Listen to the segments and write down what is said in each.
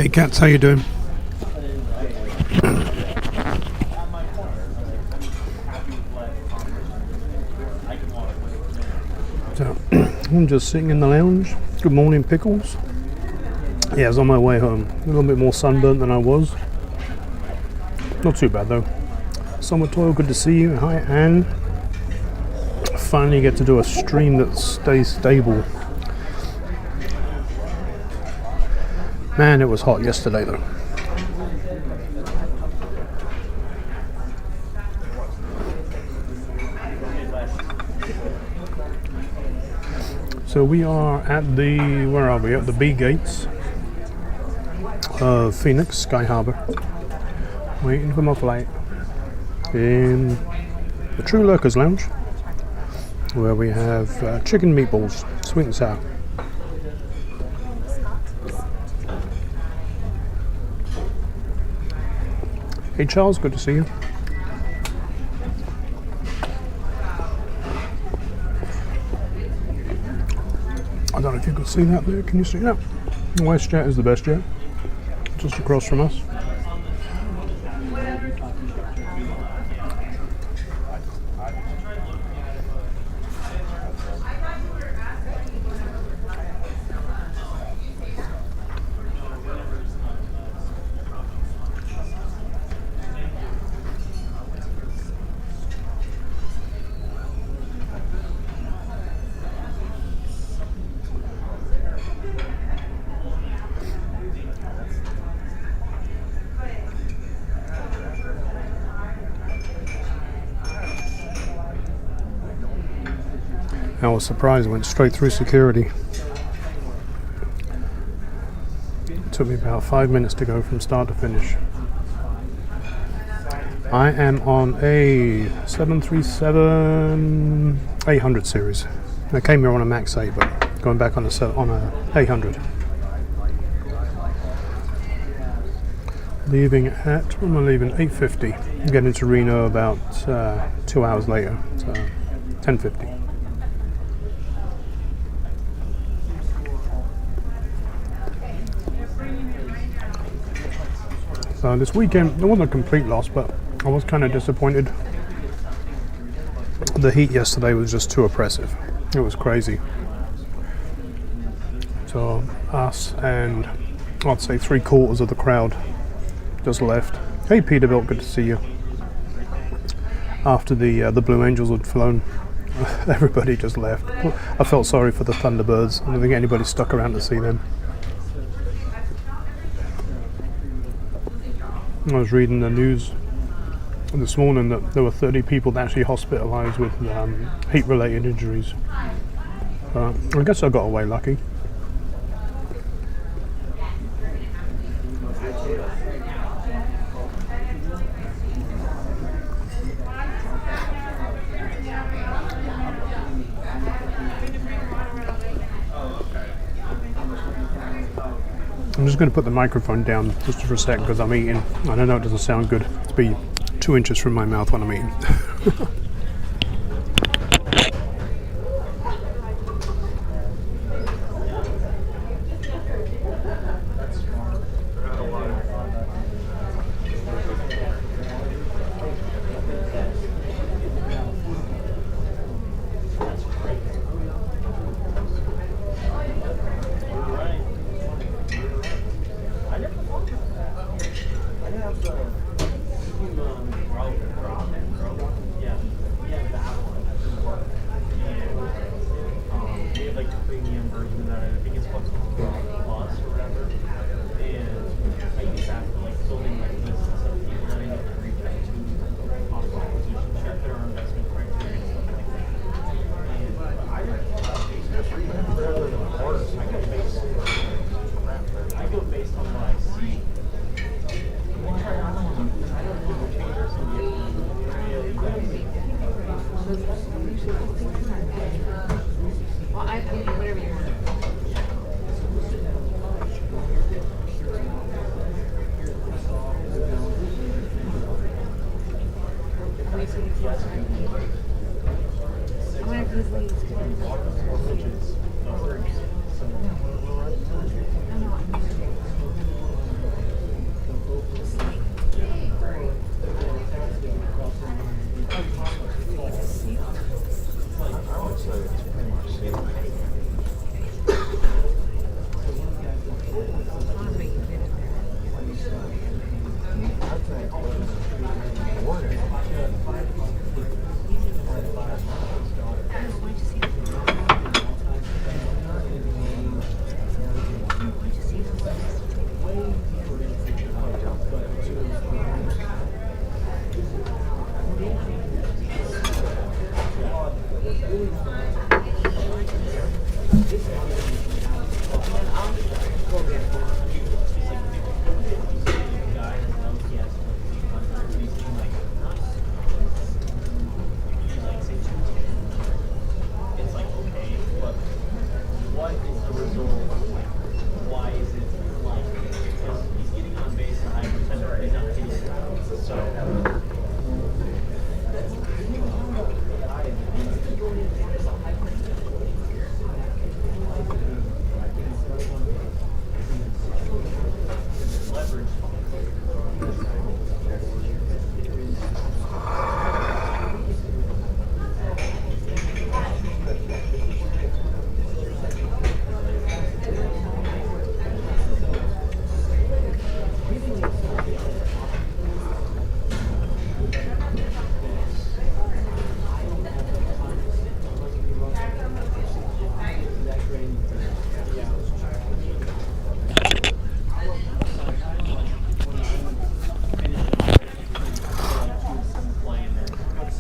Hey cats, how you doing? So, I'm just sitting in the lounge. Good morning, Pickles. Yeah, I was on my way home. A little bit more sunburnt than I was. Not too bad though. Summer Toil, good to see you. Hi Anne. Finally get to do a stream that stays stable. Man, it was hot yesterday though. So we are at the, where are we? At the B gates of Phoenix Sky Harbor. Waiting for my flight in the True Lurkers Lounge, where we have chicken meatballs, sweet and sour. Hey Charles, good to see you. I don't know if you can see that there. Can you see that? The WestJet is the best jet, just across from us. I was surprised, went straight through security. It took me about 5 minutes to go from start to finish. I am on a 737-800 series. I came here on a Max 8, but going back on a 800. Leaving at, when am I leaving? 8:50. Getting to Reno about 2 hours later, so 10:50. So this weekend, it wasn't a complete loss, but I was kind of disappointed. The heat yesterday was just too oppressive. It was crazy. So us and I'd say 3/4 of the crowd just left. Hey Peterbilt, good to see you. After the Blue Angels had flown, everybody just left. I felt sorry for the Thunderbirds. I don't think anybody stuck around to see them. I was reading the news this morning that there were 30 people actually hospitalised with heat-related injuries. I guess I got away lucky. I'm just going to put the microphone down just for a second because I'm eating, and I know it doesn't sound good to be 2 inches from my mouth when I'm eating.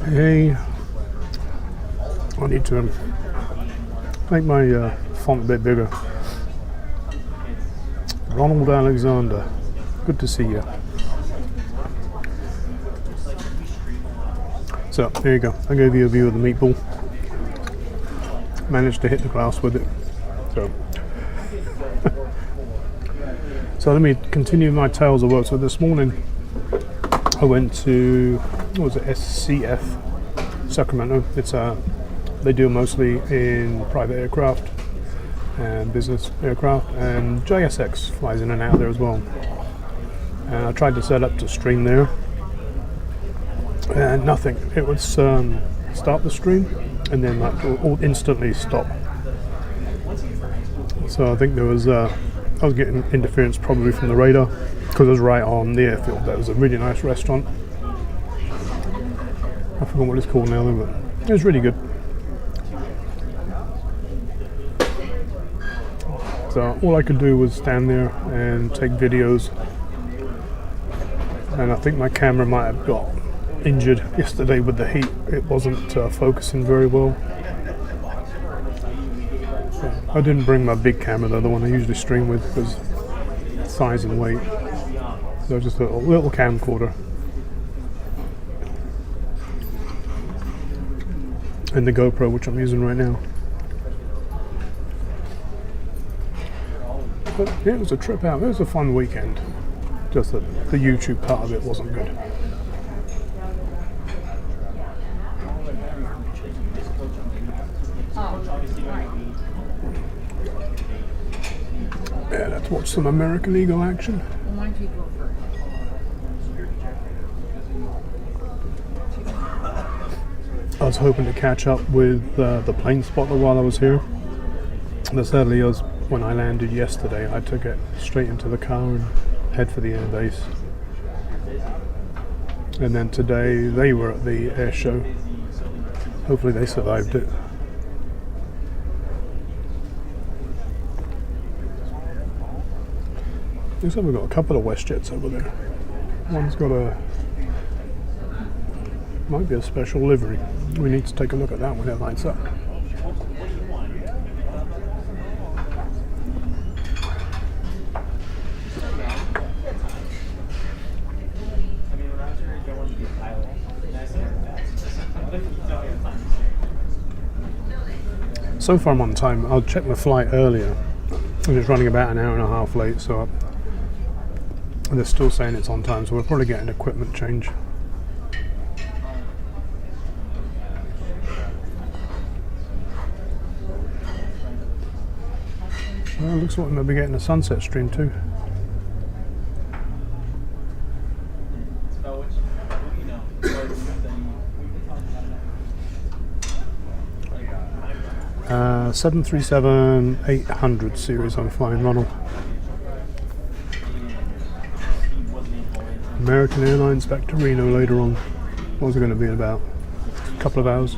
Hey, I need to make my font a bit bigger. Ronald Alexander, good to see you. So there you go, I gave you a view of the meatball. Managed to hit the glass with it. So let me continue my tales of work. So this morning I went to, what was it, SCF, Sacramento. It's they do mostly in private aircraft and business aircraft, and JSX flies in and out there as well. And I tried to set up to stream there, and nothing. It would start the stream and then like all instantly stop. So I think there was I was getting interference probably from the radar, because it was right on the airfield. That was a really nice restaurant. I forgot what it's called now, but it was really good. So all I could do was stand there and take videos, and I think my camera might have got injured yesterday with the heat. It wasn't focusing very well. So I didn't bring my big camera though, the one I usually stream with, because size and weight. So just a little camcorder. And the GoPro, which I'm using right now. But yeah, it was a trip out. It was a fun weekend. Just that the YouTube part of it wasn't good. Yeah, let's watch some American Eagle action. I was hoping to catch up with the plane spotter while I was here. But sadly, when I landed yesterday, I took it straight into the car and head for the air base. And then today, they were at the air show. Hopefully they survived it. Looks like we've got a couple of WestJets over there. One's got might be a special livery. We need to take a look at that when it lights up. So far I'm on time. I'll check my flight earlier. I'm just running about an hour and a half late, so they're still saying it's on time, so we'll probably get an equipment change. Well, looks like we might be getting a sunset stream too. 737-800 series I'm flying, Ronald. American Airlines back to Reno later on. What was it going to be in about a couple of hours?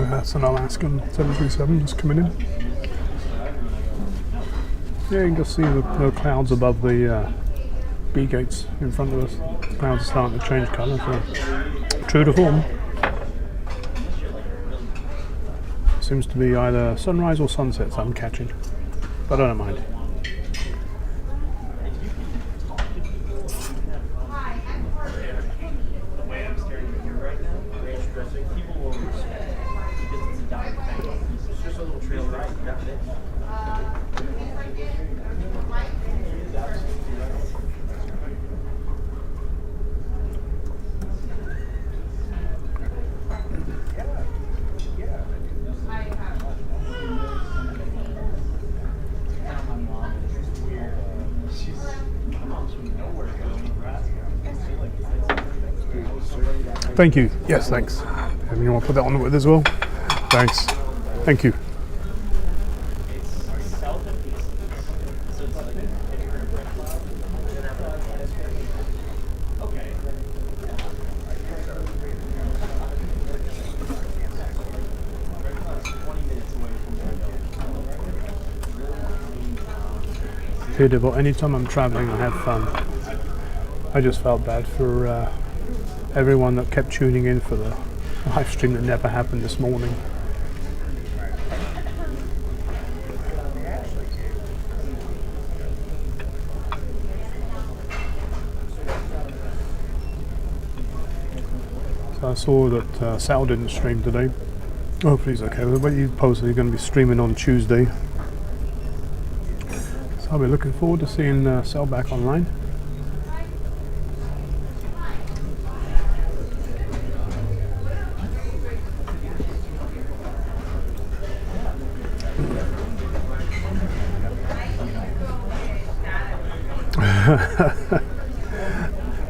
That's an Alaskan 737 just coming in. Yeah, you can just see the clouds above the B gates in front of us. The clouds are starting to change colour, so true to form. Seems to be either sunrise or sunsets I'm catching, but I don't mind. Thank you. Yes, thanks. And you want to put that on with as well? Thanks. Thank you. Well, anytime I'm traveling, I have fun. I just felt bad for everyone that kept tuning in for the live stream that never happened this morning. So I saw that Sal didn't stream today. Hopefully he's okay with it, but he posted he's going to be streaming on Tuesday. I'll be looking forward to seeing Sal back online.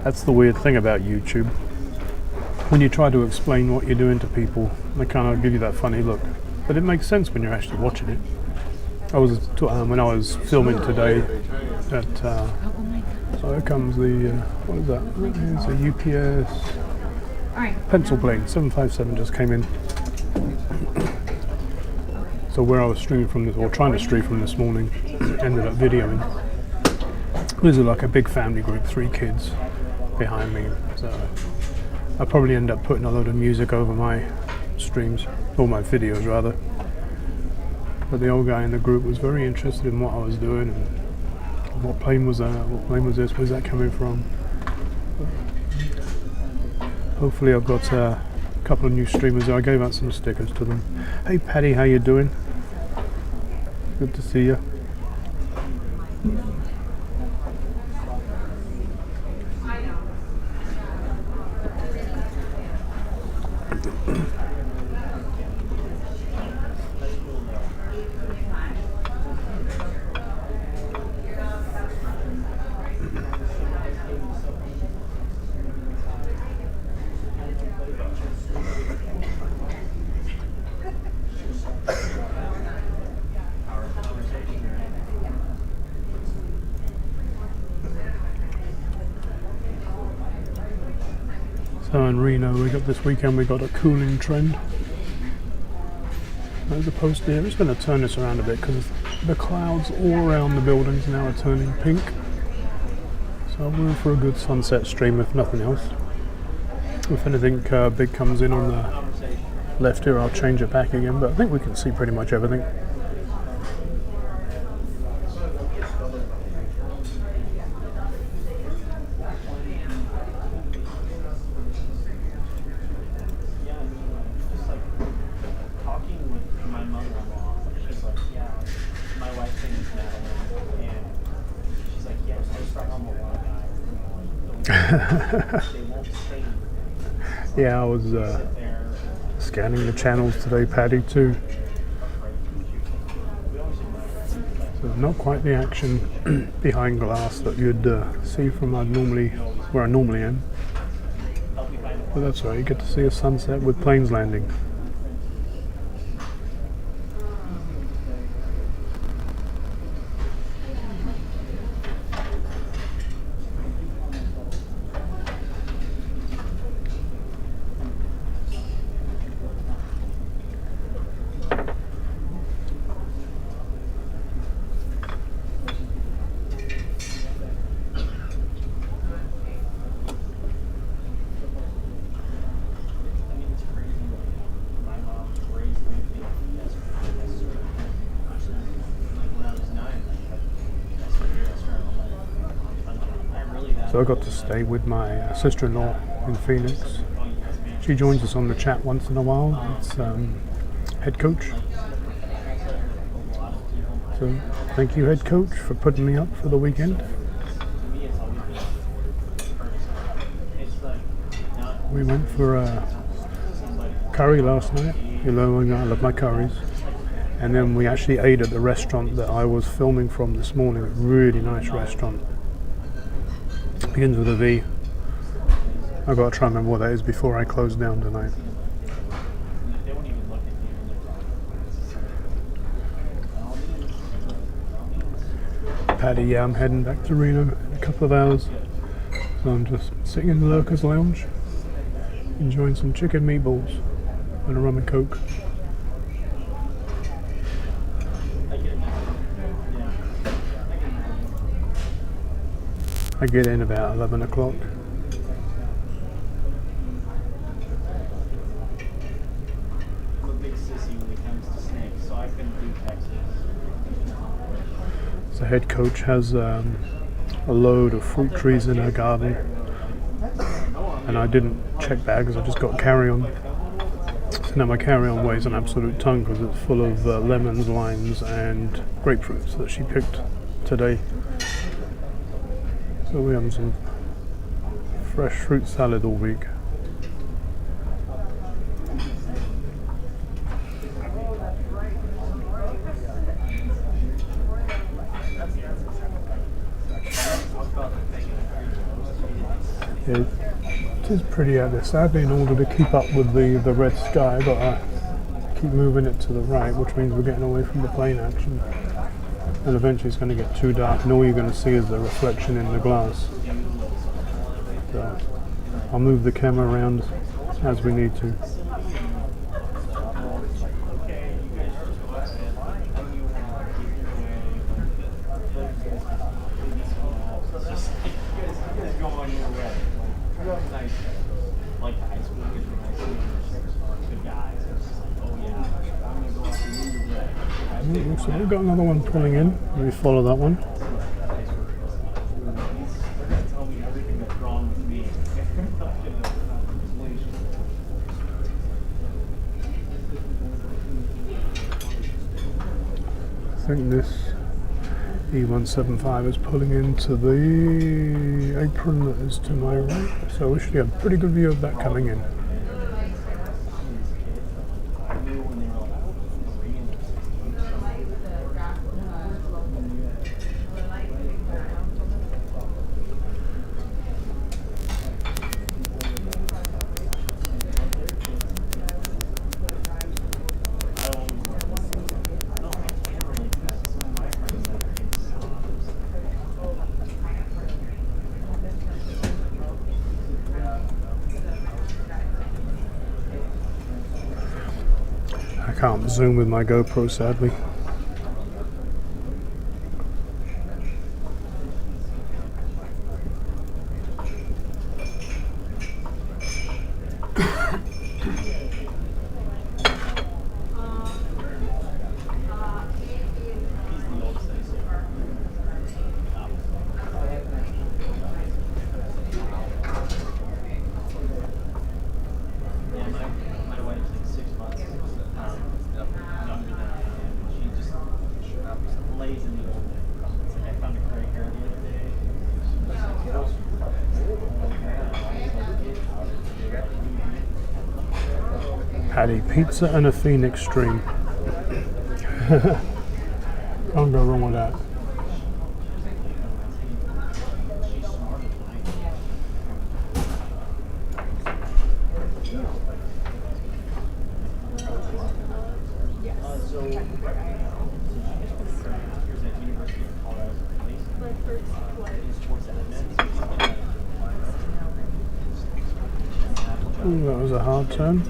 That's the weird thing about YouTube. When you try to explain what you're doing to people, they kind of give you that funny look. But it makes sense when you're actually watching it. I was when I was filming today at so here comes the what is that? It's a UPS pencil plane 757 just came in. So where I was streaming from this, or trying to stream from this morning, ended up videoing. This is like a big family group, 3 kids behind me. So I probably end up putting a load of music over my streams, or my videos rather. But the old guy in the group was very interested in what I was doing and what plane was that, what plane was this, where's that coming from. Hopefully I've got a couple of new streamers. I gave out some stickers to them. Hey Paddy, how you doing? Good to see you. So in Reno, this weekend we got a cooling trend. As opposed to, I'm just going to turn this around a bit because the clouds all around the buildings now are turning pink. So I'm in for a good sunset stream if nothing else. If anything big comes in on the left here, I'll change it back again, but I think we can see pretty much everything. Yeah, I was scanning the channels today, Paddy, too. So not quite the action behind glass that you'd see from where I normally am. But that's right, you get to see a sunset with planes landing. So I got to stay with my sister-in-law in Phoenix. She joins us on the chat once in a while. It's head coach. So thank you, head coach, for putting me up for the weekend. We went for a curry last night. You know, I love my curries. And then we actually ate at the restaurant that I was filming from this morning. A really nice restaurant. Begins with a V. I've got to try and remember what that is before I close down tonight. Paddy, yeah, I'm heading back to Reno in a couple of hours. So I'm just sitting in the Lurkers Lounge, enjoying some chicken meatballs and a rum and coke. I get in about 11 o'clock. I'm a big sissy when it comes to snakes, so I couldn't do Texas. The head coach has a load of fruit trees in her garden, and I didn't check bags, I just got carry-on. So now my carry-on weighs an absolute ton because it's full of lemons, limes and grapefruits that she picked today. So we're having some fresh fruit salad all week. It is pretty out there. Sadly, in order to keep up with the red sky, but I keep moving it to the right, which means we're getting away from the plane action. And eventually it's going to get too dark and all you're going to see is the reflection in the glass. So I'll move the camera around as we need to. So we've got another one pulling in. Maybe follow that one. I think this E175 is pulling into the apron that is to my right. So we should get a pretty good view of that coming in. I can't zoom with my GoPro, sadly. Paddy, pizza and a Phoenix stream. Can't go wrong with that. Ooh, that was a hard turn.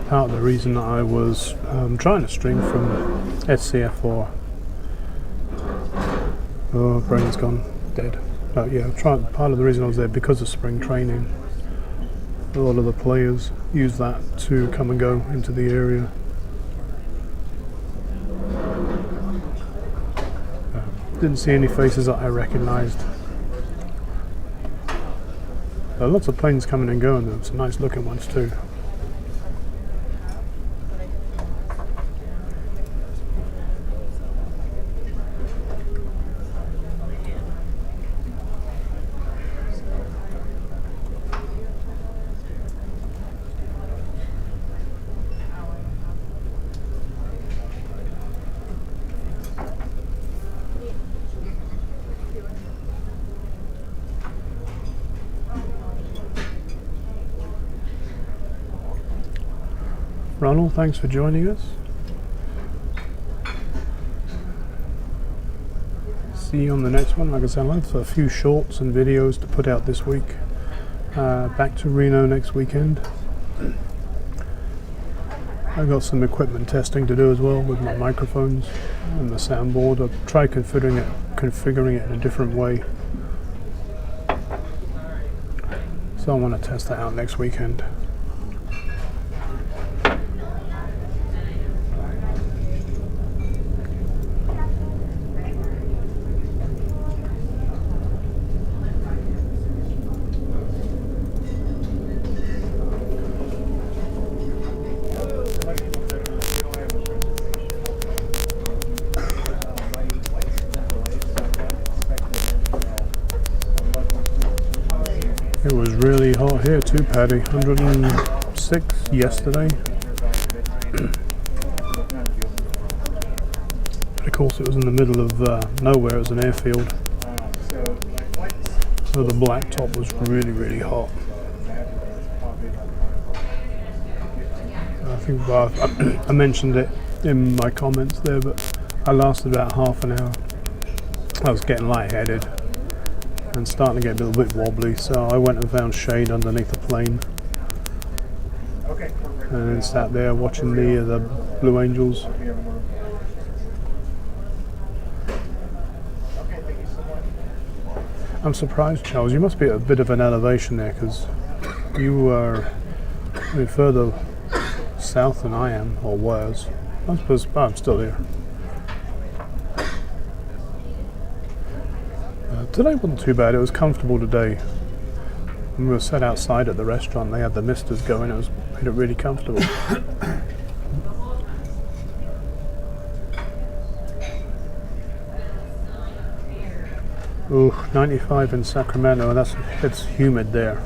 Part of the reason that I was trying to string from SCF or oh, brain's gone dead. But yeah, part of the reason I was there because of spring training. A lot of the players use that to come and go into the area. Didn't see any faces that I recognised. There are lots of planes coming and going though, some nice looking ones too. Ronald, thanks for joining us. See you on the next one. Like I said, I'll have a few shorts and videos to put out this week. Back to Reno next weekend. I've got some equipment testing to do as well with my microphones and the soundboard. I'll try configuring it in a different way. So I want to test that out next weekend. It was really hot here too, Paddy. 106 yesterday. Of course, it was in the middle of nowhere. It was an airfield, so the blacktop was really, really hot. I think I mentioned it in my comments there, but I lasted about half an hour. I was getting lightheaded and starting to get a little bit wobbly, so I went and found shade underneath the plane and then sat there watching the Blue Angels. I'm surprised, Charles, you must be at a bit of an elevation there, because you are further south than I am, or was. I suppose I'm still here. Today wasn't too bad. It was comfortable today. When we were sat outside at the restaurant, they had the misters going. It made it really comfortable. Ooh, 95 in Sacramento. It's humid there.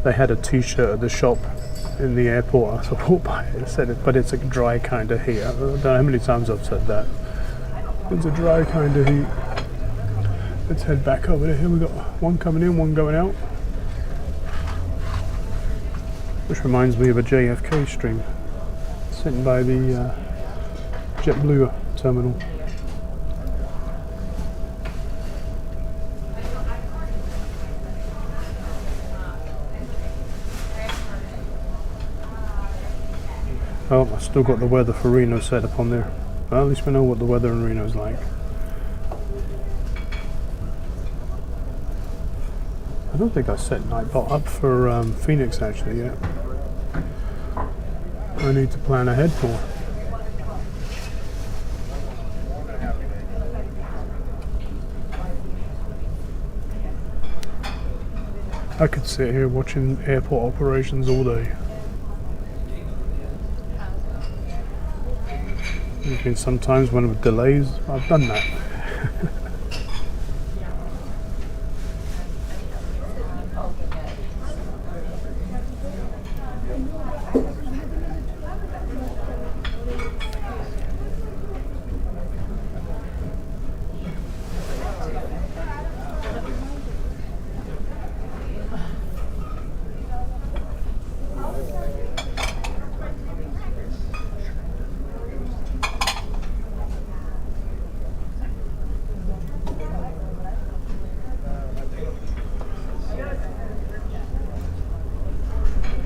They had a T-shirt at the shop in the airport. I thought, walk by it. It said it, but it's a dry kind of heat. I don't know how many times I've said that. It's a dry kind of heat. Let's head back over there. Here we got one coming in, one going out. Which reminds me of a JFK stream. Sitting by the JetBlue terminal. Oh, I still got the weather for Reno set up on there. Well, at least we know what the weather in Reno's like. I don't think I set Nightbot up for Phoenix actually yet. I need to plan ahead for. I could sit here watching airport operations all day. There's been sometimes when with delays, I've done that.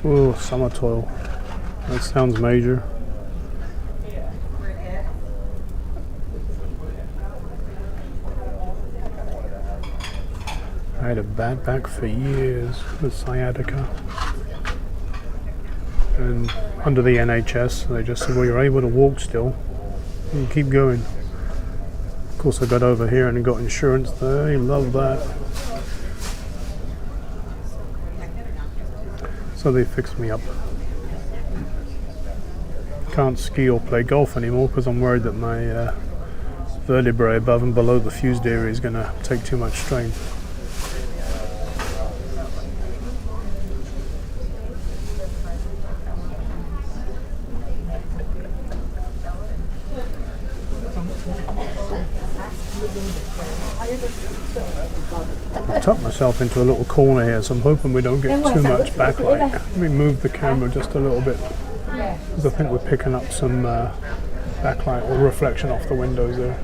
Oh, summer toil. That sounds major. I had a bad back for years with sciatica. And under the NHS, they just said, well, you're able to walk still. You keep going. Of course, I got over here and got insurance. They love that. So they fixed me up. Can't ski or play golf anymore because I'm worried that my vertebrae above and below the fused area is going to take too much strain. I've tucked myself into a little corner here, so I'm hoping we don't get too much backlight. Let me move the camera just a little bit, because I think we're picking up some backlight or reflection off the windows there.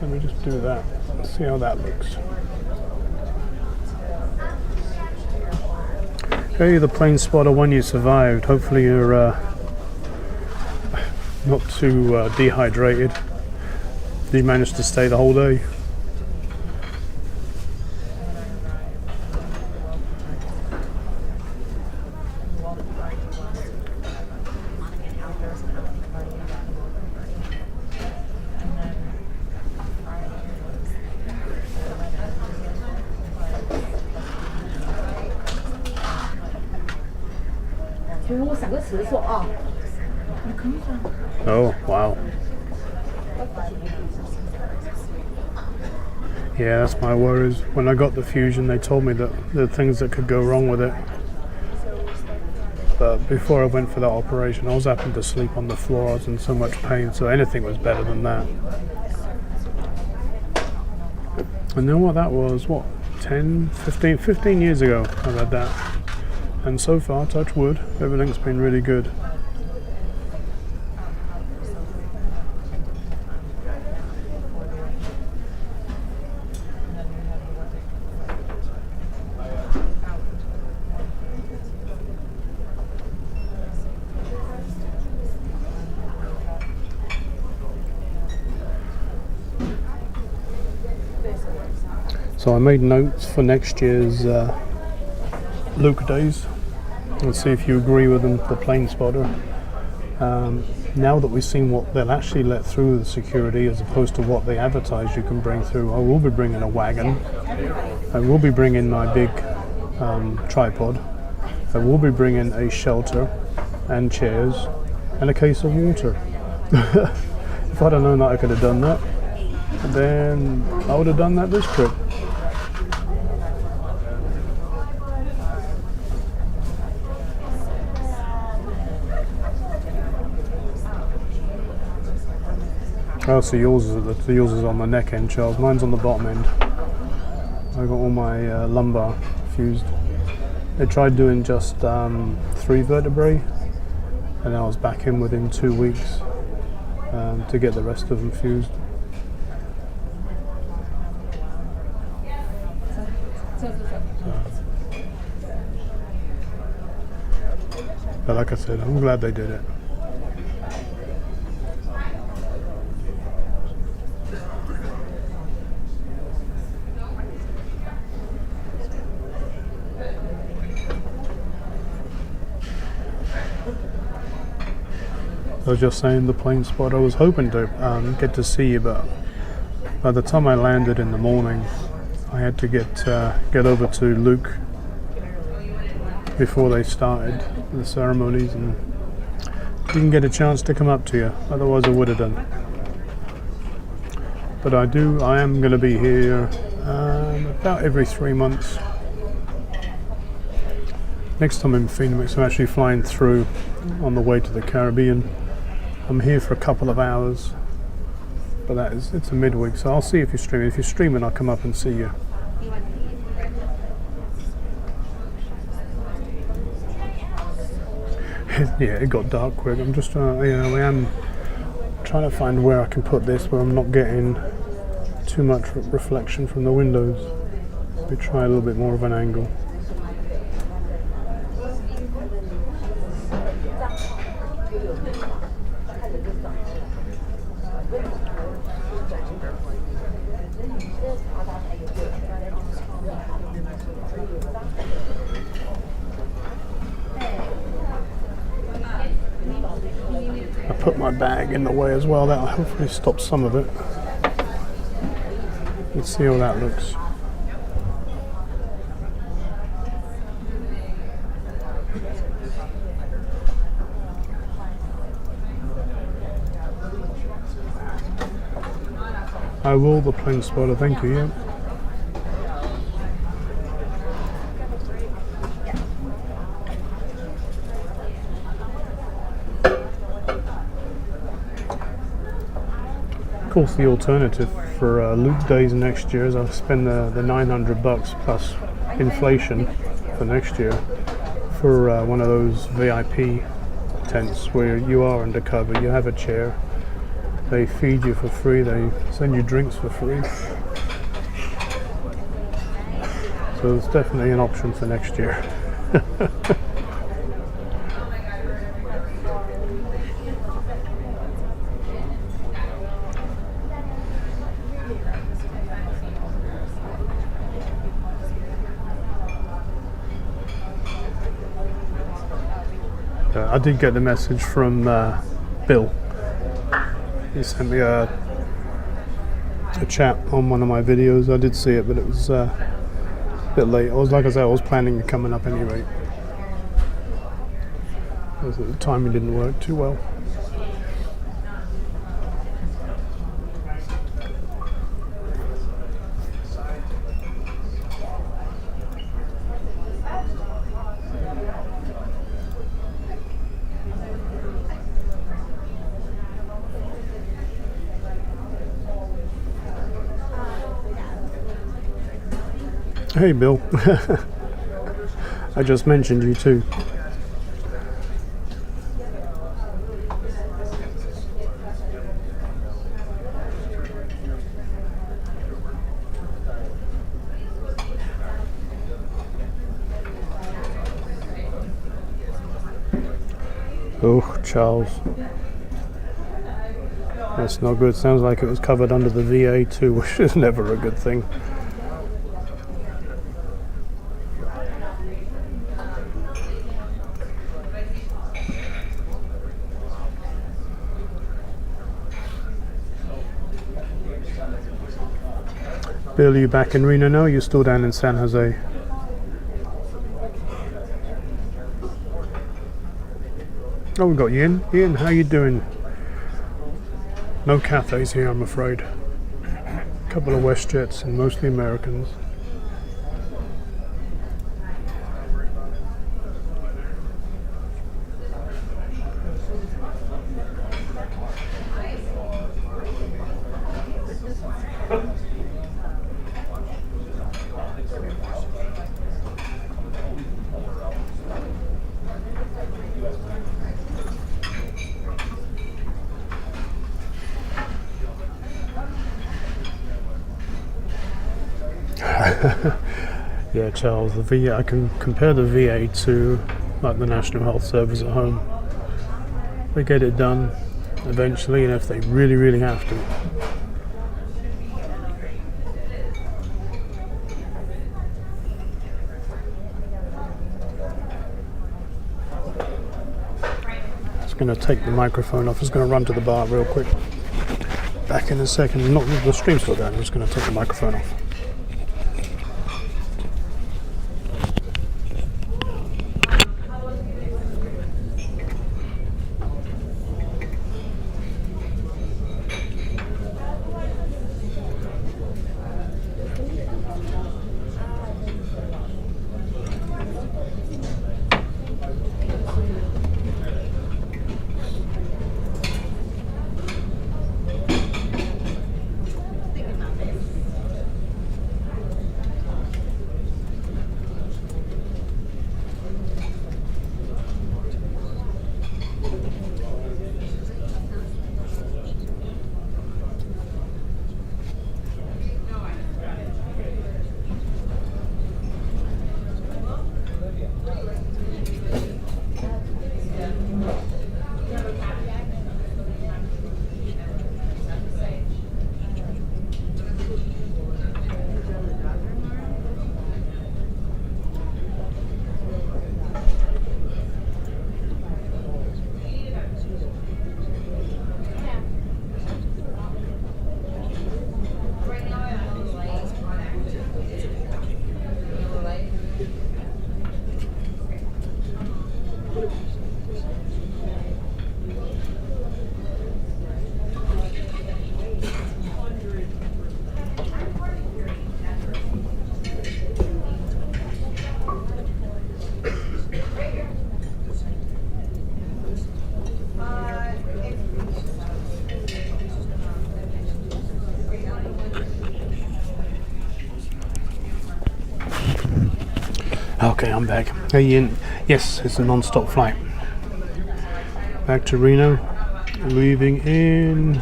Let me just do that. Let's see how that looks. Hey, the plane spotter one, you survived. Hopefully you're not too dehydrated. Did you manage to stay the whole day? Oh, wow. Yeah, that's my worries. When I got the Fusion, they told me that there are things that could go wrong with it. But before I went for that operation, I was having to sleep on the floor. I was in so much pain, so anything was better than that. And then what that was, 15 years ago I've had that. And so far, touch wood, everything's been really good. So I made notes for next year's Luke Days. Let's see if you agree with them, the plane spotter. Now that we've seen what they'll actually let through the security as opposed to what they advertise you can bring through, I will be bringing a wagon. I will be bringing my big tripod. I will be bringing a shelter and chairs and a case of water. If I'd have known that I could have done that, then I would have done that this trip. Oh, so yours is on the neck end, Charles. Mine's on the bottom end. I got all my lumbar fused. They tried doing just 3 vertebrae, and I was back in within 2 weeks to get the rest of them fused. But like I said, I'm glad they did it. I was just saying the plane spot. I was hoping to get to see you, but by the time I landed in the morning, I had to get over to Luke before they started the ceremonies, and didn't get a chance to come up to you. Otherwise, I would have done. But I am going to be here about every 3 months. Next time in Phoenix, I'm actually flying through on the way to the Caribbean. I'm here for a couple of hours, but it's a midweek, so I'll see if you're streaming. If you're streaming, I'll come up and see you. Yeah, it got dark quick. I'm just I am trying to find where I can put this where I'm not getting too much reflection from the windows. We try a little bit more of an angle. I put my bag in the way as well. That'll hopefully stop some of it. Let's see how that looks. I will, the plane spotter, thank you, yeah. Of course, the alternative for Luke Days next year is I'll spend the $900 plus inflation for next year for one of those VIP tents where you are undercover, you have a chair, they feed you for free, they send you drinks for free. So it's definitely an option for next year. I did get the message from Bill. He sent me a chat on one of my videos. I did see it, but it was a bit late. I was planning on coming up anyway. The timing didn't work too well. Hey Bill, I just mentioned you too. Oh, Charles. That's not good. Sounds like it was covered under the VA too, which is never a good thing. Bill, are you back in Reno now? You're still down in San Jose? Oh, we got Ian. Ian, how you doing? No Cathays here, I'm afraid. A couple of WestJets and mostly Americans. Yeah, Charles, the VA, I can compare the VA to like the National Health Service at home. They get it done eventually, and if they really, really have to. It's going to take the microphone off. Just going to run to the bar real quick. Back in a second. Not the stream's still going. I'm just going to take the microphone off. Okay, I'm back. Hey, Ian. Yes, it's a non-stop flight. Back to Reno. Leaving in...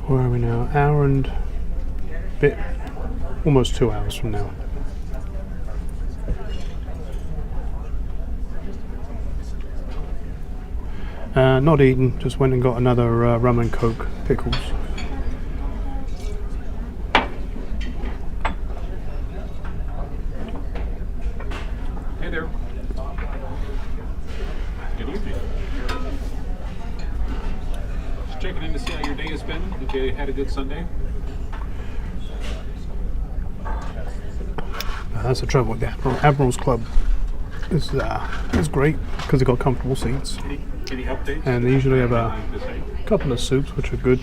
Where are we now? Hour and bit. Almost 2 hours from now. Not eating. Just went and got another rum and coke. Pickles. Checking in to see how your day has been. If you had a good Sunday. That's the trouble with the Admiral's Club. It's great because they've got comfortable seats. Any updates? And they usually have a couple of soups, which are good.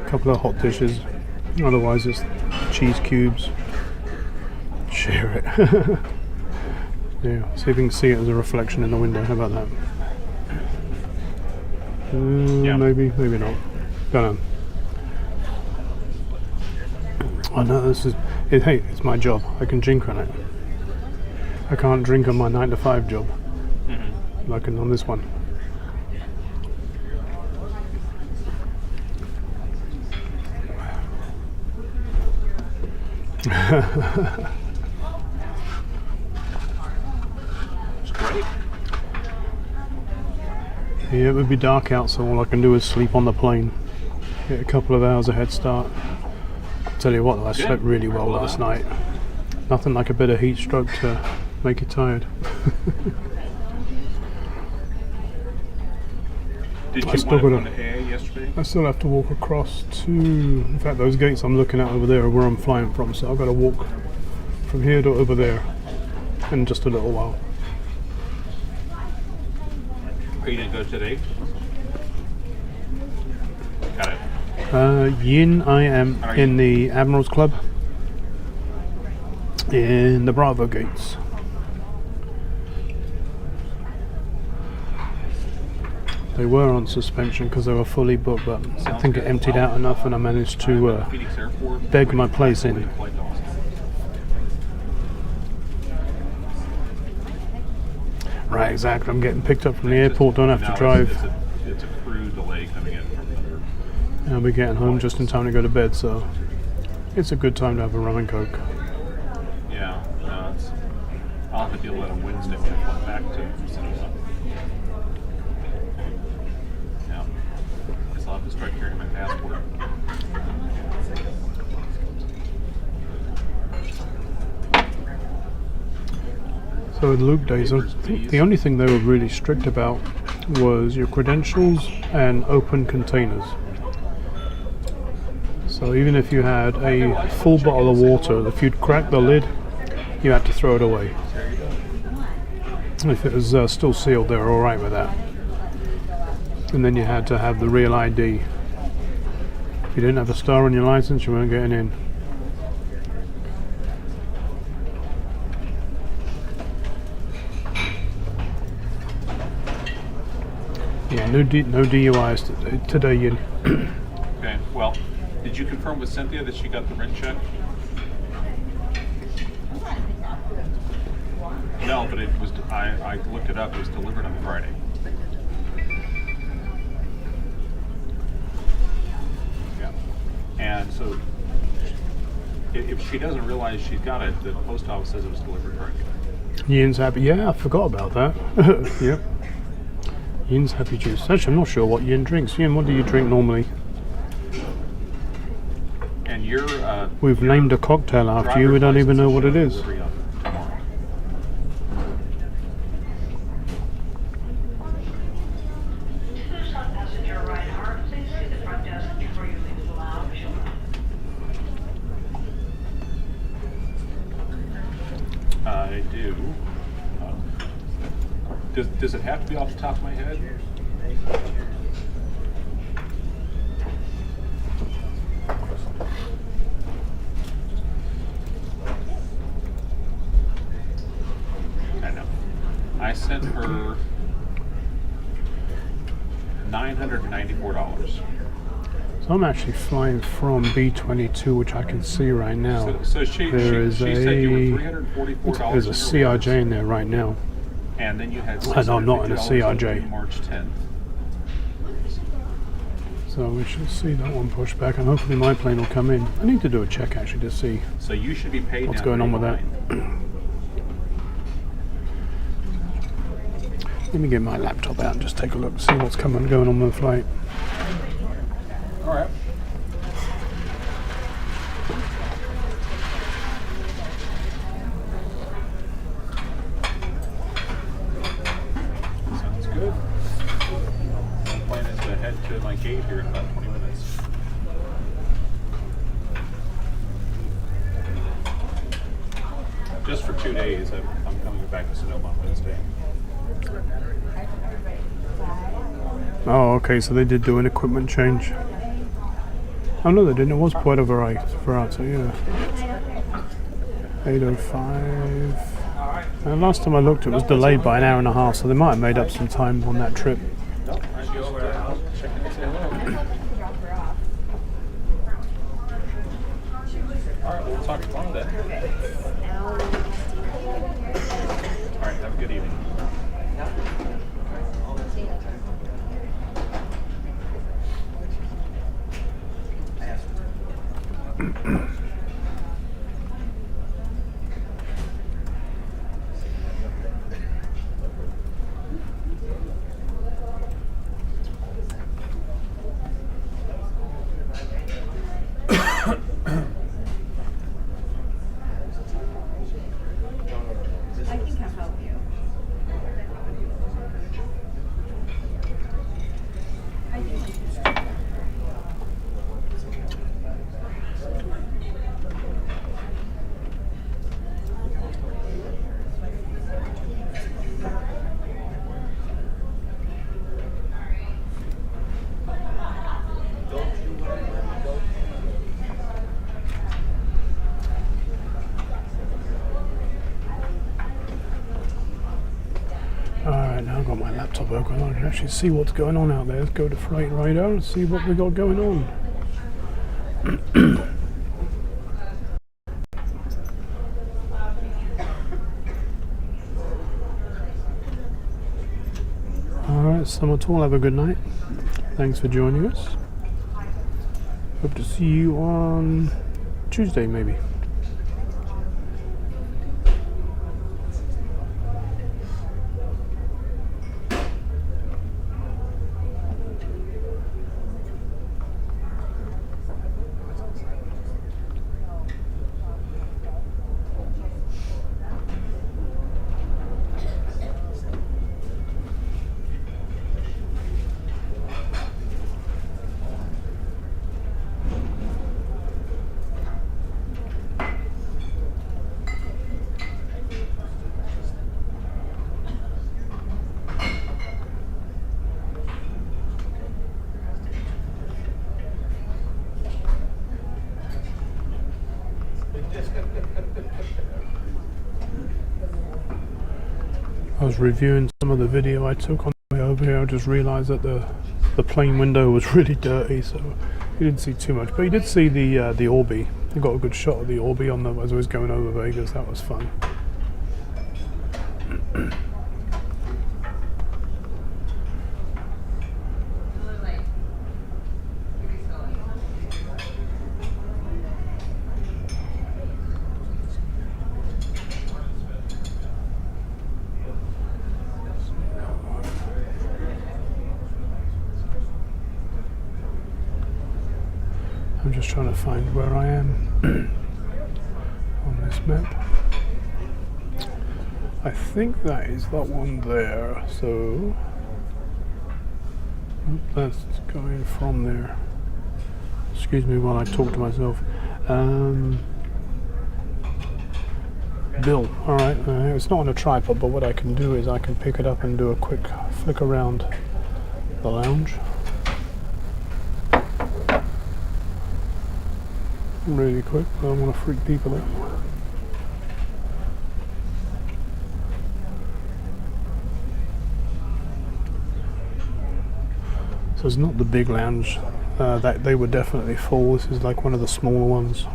A couple of hot dishes. Otherwise, it's cheese cubes. Share it. Yeah, see if you can see it as a reflection in the window. How about that? Yeah. Maybe not. Don't know. I know this is. Hey, it's my job. I can drink on it. I can't drink on my 9 to 5 job. Mm-hmm. Like on this one. It's great. Yeah, it would be dark out, so all I can do is sleep on the plane. Get a couple of hours a head start. Tell you what, I slept really well last night. Nothing like a bit of heat stroke to make you tired. Did you still want gotta- to air yesterday? I still have to walk across to... In fact, those gates I'm looking at over there are where I'm flying from, so I've got to walk from here to over there in just a little while. Are you going to go today? Got it. Yin, I am in the Admiral's Club in the Bravo gates. They were on suspension because they were fully booked, but I think it emptied out enough and I managed to Phoenix Airport. beg my place in. Flight to Austin. Right, exactly. I'm getting picked up from the airport, don't have to drive. It's a crew delay coming in from another. And I'll be getting home just in time to go to bed, so it's a good time to have a rum and coke. Yeah, no, I'll have to deal with it on Wednesday when I fly back to Sonoma. Yeah, guess I'll have to start carrying my passport. So in Luke days, the only thing they were really strict about was your credentials and open containers. So even if you had a full bottle of water, if you'd cracked the lid, you had to throw it away. If it was still sealed, they were alright with that. And then you had to have the real ID. If you didn't have a star on your license, you weren't getting in. Yeah, no DUIs today, Ian. Okay, well, did you confirm with Cynthia that she got the rent check? No, but it was, I looked it up, it was delivered on Friday. Yeah. And so, if she doesn't realize she's got it, the post office says it was delivered Friday. Ian's happy. Yeah, I forgot about that. Yep. Ian's happy juice. Actually, I'm not sure what Ian drinks. Ian, what do you drink normally? And you're We've named a cocktail after you. We don't even know what it is. I do. Does it have to be off the top of my head? I know. I sent her $994. So I'm actually flying from B22, which I can see right now. So she said you were $344. There's a CRJ in there right now. And then you had And I'm not in a CRJ. March 10th. So we should see that one push back, and hopefully my plane will come in. I need to do a check actually to see So you should be paid what's now going on with for that. Let me get my laptop out and just take a look, see what's going on with the flight. All right. Sounds good. My plan is to head to my gate here in about 20 minutes. Just for 2 days. I'm coming back to Sonoma on Wednesday. Oh, okay, so they did do an equipment change. Oh no, they didn't. It was Puerto Vallarta, yeah. 8:05. And last time I looked, it was delayed by an hour and a half, so they might have made up some time on that trip. No, I just check in and say hello. All right, we'll talk tomorrow then. All right, have a good evening. I think I'll help you. Alright, now I've got my laptop open. I can actually see what's going on out there. Let's go to Flight Radar and see what we got going on. Alright, Summer Tool, have a good night. Thanks for joining us. Hope to see you on Tuesday, maybe. I was reviewing some of the video I took on the way over here. I just realised that the plane window was really dirty, so you didn't see too much. But you did see the Orby. You got a good shot of the Orby on as I was going over Vegas. That was fun. I'm just trying to find where I am on this map. I think that is that one there, so that's going from there. Excuse me while I talk to myself. Bill, alright, it's not on a tripod, but what I can do is I can pick it up and do a quick flick around the lounge. Really quick, I don't want to freak people out. So it's not the big lounge, that they were definitely full. This is like one of the smaller ones.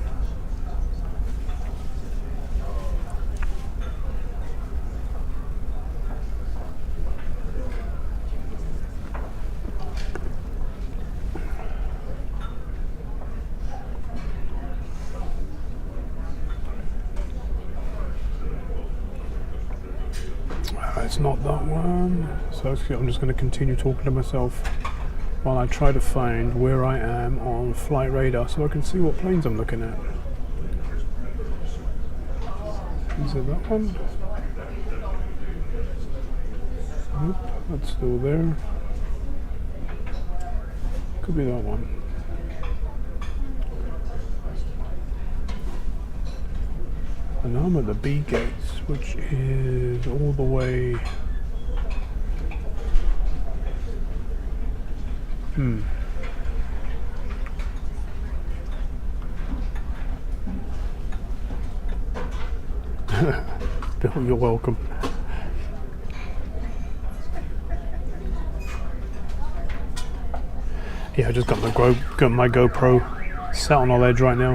It's not that one, so I'm just going to continue talking to myself while I try to find where I am on flight radar so I can see what planes I'm looking at. Is it that one? Nope, that's still there. Could be that one. And now I'm at the B gates, which is all the way. Bill, you're welcome. Yeah, I just got my GoPro sat on our edge right now.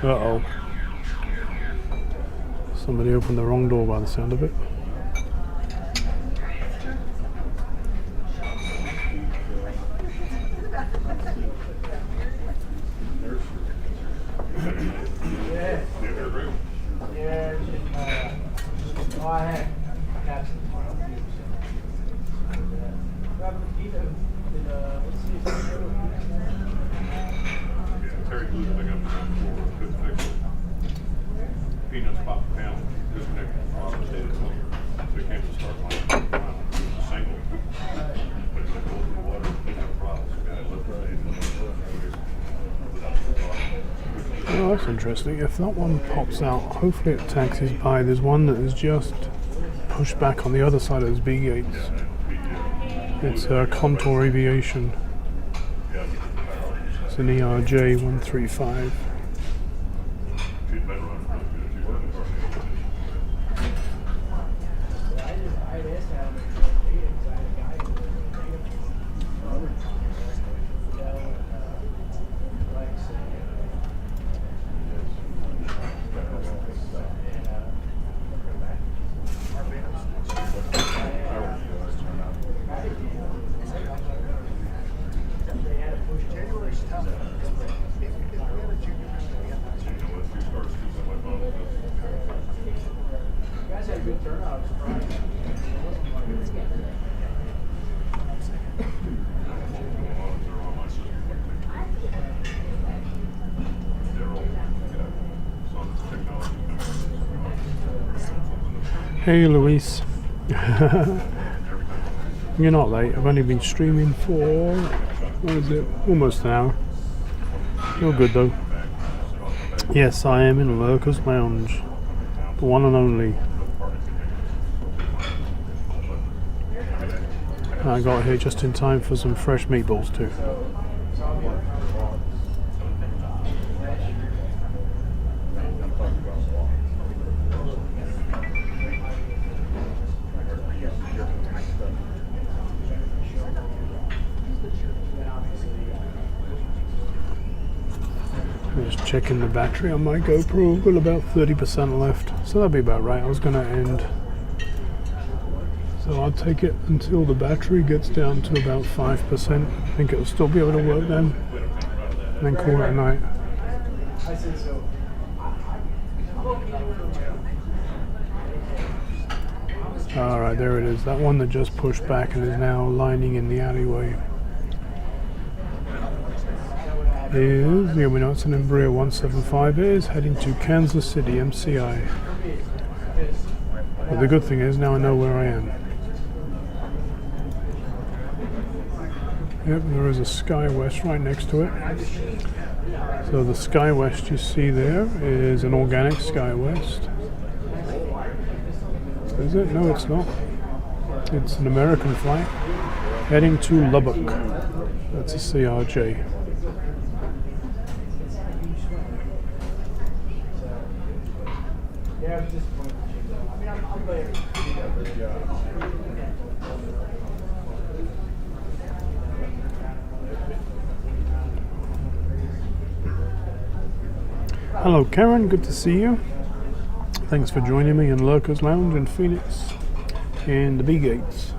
Uh-oh. Somebody opened the wrong door by the sound of it. Oh, that's interesting. If that one pops out, hopefully it taxis by. There's one that is just pushed back on the other side of those B gates. It's Contour Aviation. It's an ERJ 135. Hey Luis. You're not late. I've only been streaming for, what is it, almost an hour. You're good though. Yes, I am in Lurkers Lounge, the one and only. I got here just in time for some fresh meatballs too. checking the battery on my GoPro. I've got about 30% left, so that'll be about right. I was going to end. So I'll take it until the battery gets down to about 5%. I think it'll still be able to work then. And then call it a night. Alright, there it is. That one that just pushed back and is now lining in the alleyway is, yeah, we know it's an Embraer 175. It is heading to Kansas City, MCI. But the good thing is now I know where I am. Yep, there is a SkyWest right next to it. So the SkyWest you see there is an organic SkyWest. Is it? No, it's not. It's an American flight heading to Lubbock. That's a CRJ. Hello Karen, good to see you. Thanks for joining me in Lurkers Lounge in Phoenix in the B-Gates.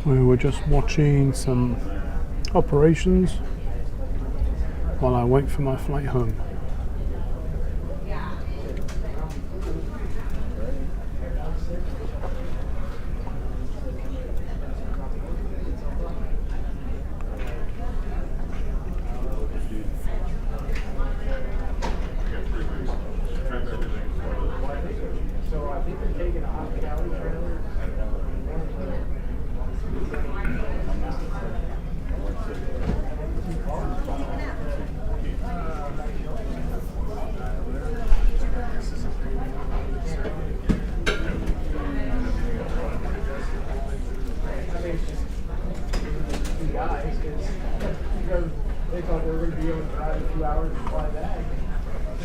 We were just watching some operations while I wait for my flight home.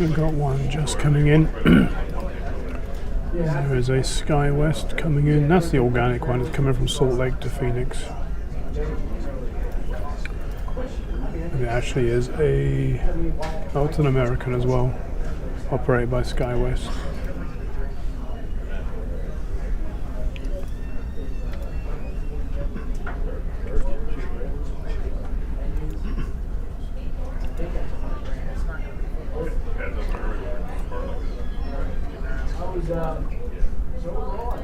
We've got one just coming in. There is a SkyWest coming in. That's the organic one. It's coming from Salt Lake to Phoenix. And it actually is it's an American as well, operated by SkyWest.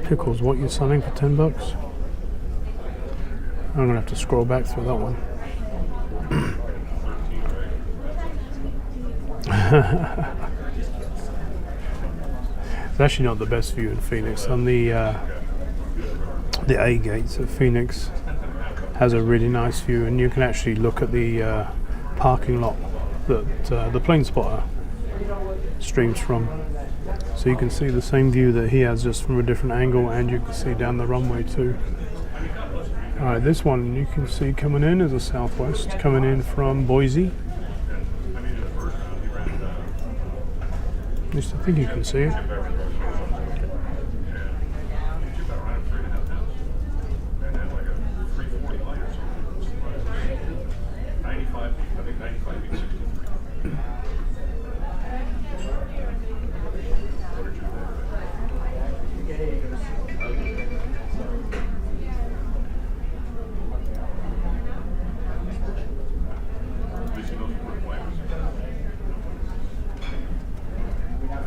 Pickles, what you're selling for $10? I'm gonna have to scroll back through that one. It's actually not the best view in Phoenix. On the A gates at Phoenix has a really nice view, and you can actually look at the parking lot that the plane spotter streams from. So you can see the same view that he has, just from a different angle, and you can see down the runway too. Alright, this one you can see coming in is a Southwest, coming in from Boise. At least I think you can see it.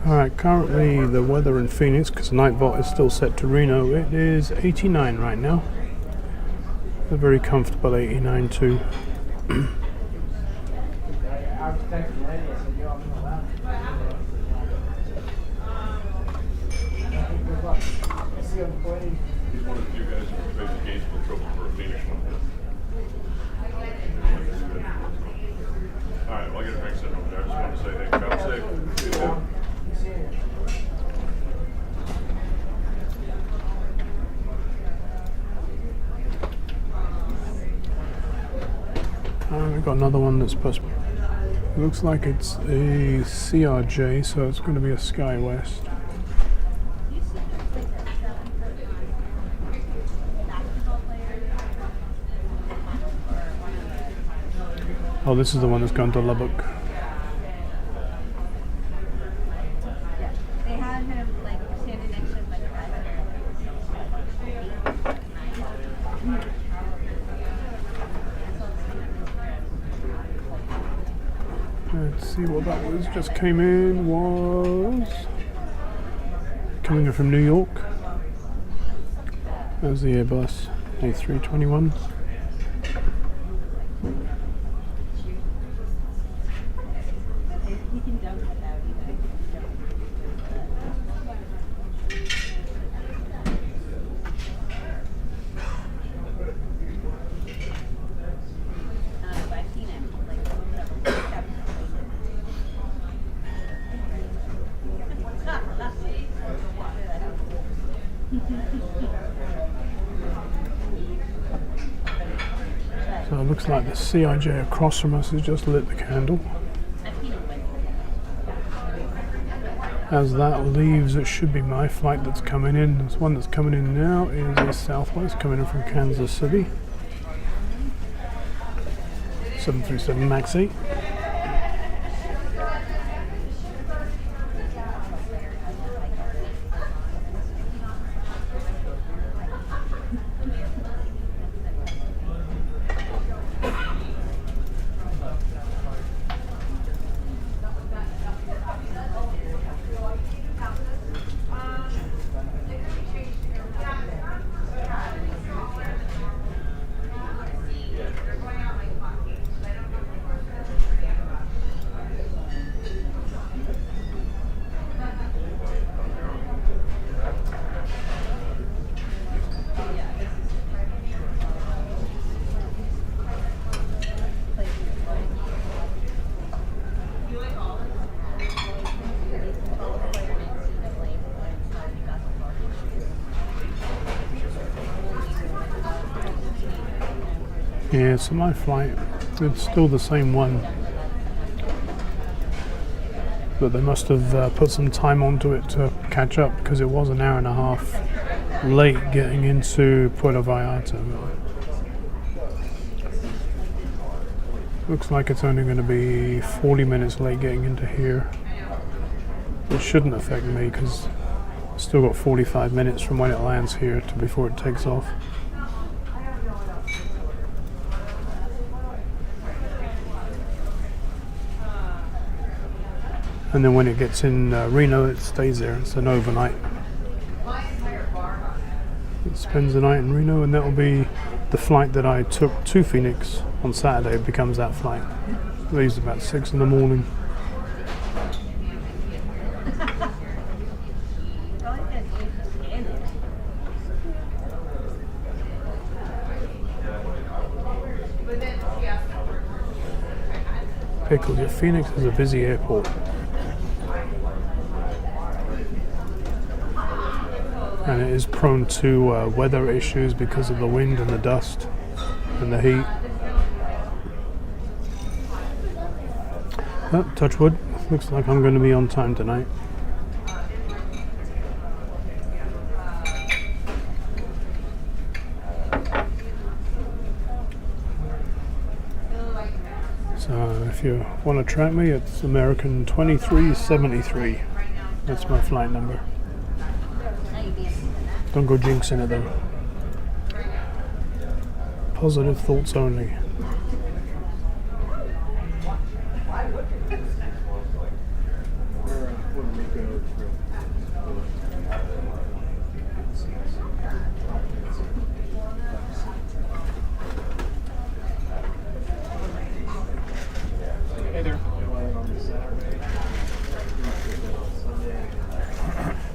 Alright, currently the weather in Phoenix, because night vault is still set to Reno, it is 89 right now. A very comfortable 89 too. Alright, well, I'll get it fixed over there. I just want to say, hey, travel safe. You too. We've got another one that's supposed to, it looks like it's a CRJ, so it's going to be a SkyWest. Oh, this is the one that's gone to Lubbock. They had him like standing next to him like Let's see what that was. Just came in. Was coming in from New York. There's the Airbus A321. he can dump without even. But I've seen him like So it looks like the CIJ across from us has just lit the candle. As that leaves, it should be my flight that's coming in. This one that's coming in now is a Southwest coming in from Kansas City. 737 MAX 8. Yeah, so my flight, it's still the same one. But they must have put some time onto it to catch up because it was an hour and a half late getting into Puerto Vallarta. Looks like it's only going to be 40 minutes late getting into here. It shouldn't affect me because I've still got 45 minutes from when it lands here to before it takes off. And then when it gets in Reno, it stays there. It's an overnight. It spends the night in Reno, and that will be the flight that I took to Phoenix on Saturday. It becomes that flight. It leaves about 6 in the morning. Pickles, yeah, Phoenix is a busy airport. And it is prone to weather issues because of the wind and the dust and the heat. Oh, touch wood, looks like I'm going to be on time tonight. So if you want to track me, it's American 2373. That's my flight number. Don't go jinxing it though. Positive thoughts only. Hey there.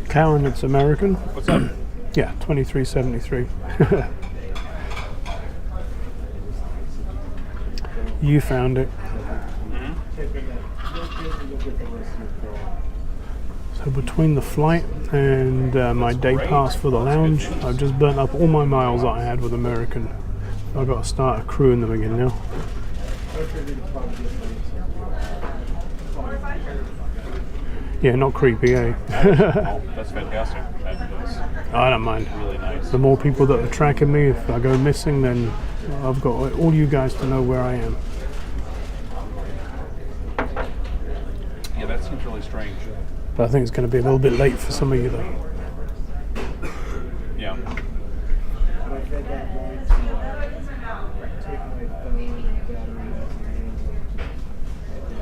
Karen, it's American. What's up? Yeah, 2373. You found it. So between the flight and my day pass for the lounge, I've just burnt up all my miles that I had with American. I've got to start accruing them again now. Yeah, not creepy, eh? Oh, that's fantastic. That is I don't mind. really nice. The more people that are tracking me, if I go missing, then I've got all you guys to know where I am. range. But I think it's going to be a little bit late for some of you though. Yeah.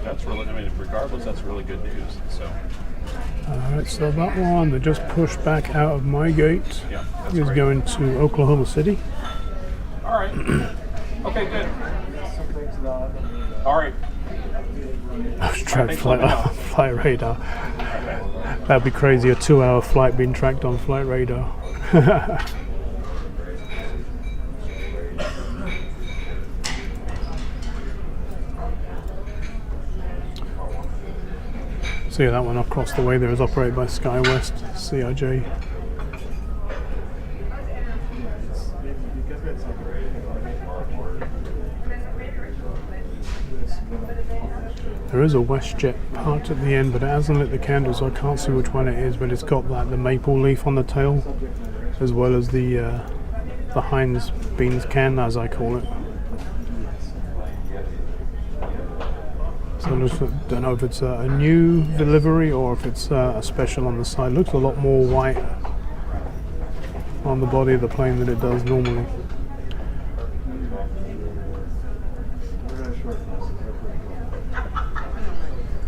That's really, I mean, regardless, that's really good news. So, Alright, so that one that just pushed back out of my gate yeah, that's is great. going to Oklahoma City. All right. Okay, good. All right. I was tracked Thanks for letting me know. flight radar. Okay. That'd be crazy, a 2-hour flight being tracked on flight radar. So yeah, that one across the way there is operated by SkyWest, CIJ. There is a WestJet part at the end, but it hasn't lit the candles, so I can't see which one it is, but it's got like the maple leaf on the tail, as well as the Heinz beans can, as I call it. So I don't know if it's a new delivery or if it's a special on the side. Looks a lot more white on the body of the plane than it does normally.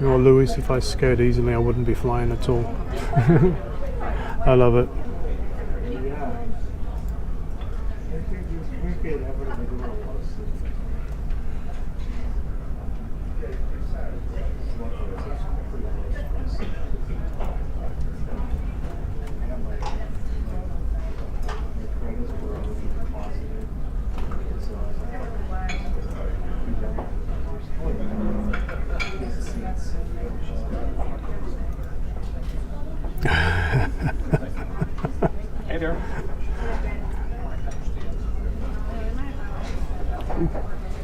You know, Louis, if I scared easily, I wouldn't be flying at all. I love it. Hey there.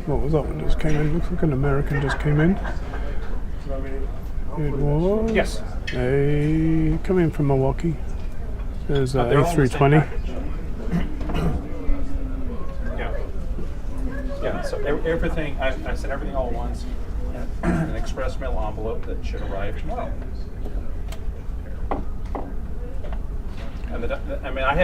What was that one just came in? Looks like an American just came in. It was Yes. a coming from Milwaukee. There's a They're all in the same A320. package. Yeah. Yeah. So everything, I sent everything all at once. An express mail envelope that should arrive tomorrow. And I mean, I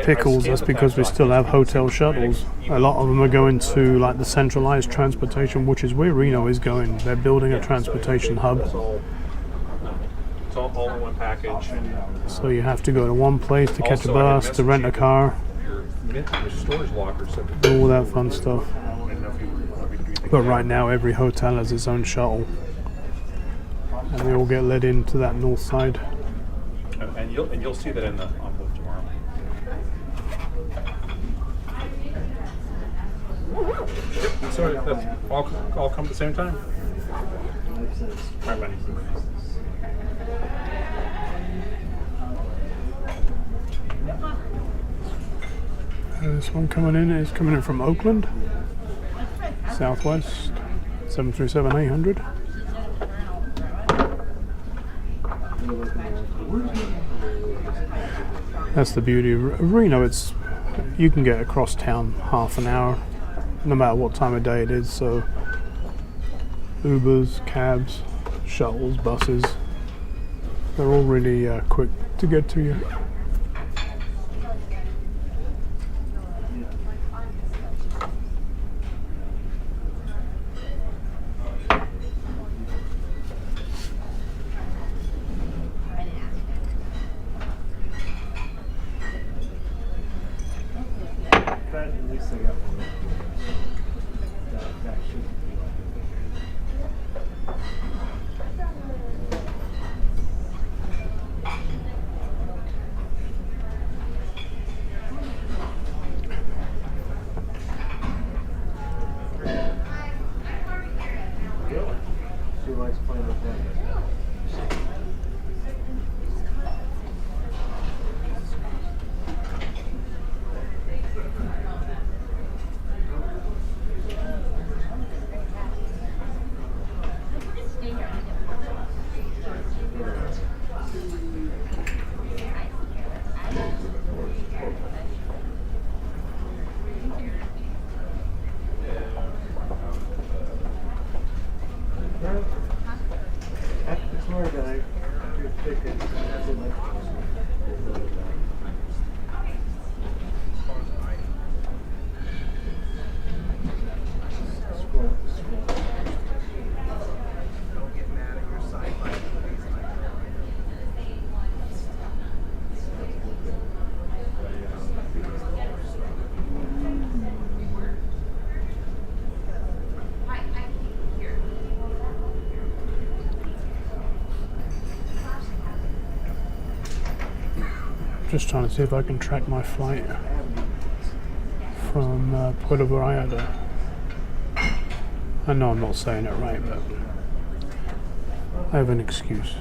Pickles, that's because we still have hotel shuttles. A lot of them are going to like the centralized transportation, which is where Reno is going. They're building a transportation hub. It's all in one package. So you have to go to one place to catch a Also, I had bus, to rent a car, Your storage locker. So all that fun stuff. I don't know if you do anything. But right now every hotel has its own shuttle. And they all get led into that north side. And you'll see that in the envelope tomorrow. So that's all come at the same time. All right, buddy. This one coming in is coming in from Oakland, Southwest, 737-800. That's the beauty of Reno. It's you can get across town half an hour, no matter what time of day it is. So Ubers, cabs, shuttles, buses, they're all really quick to get to you. Just trying to see if I can track my flight from Puerto Vallarta. I know I'm not saying it right, but I have an excuse.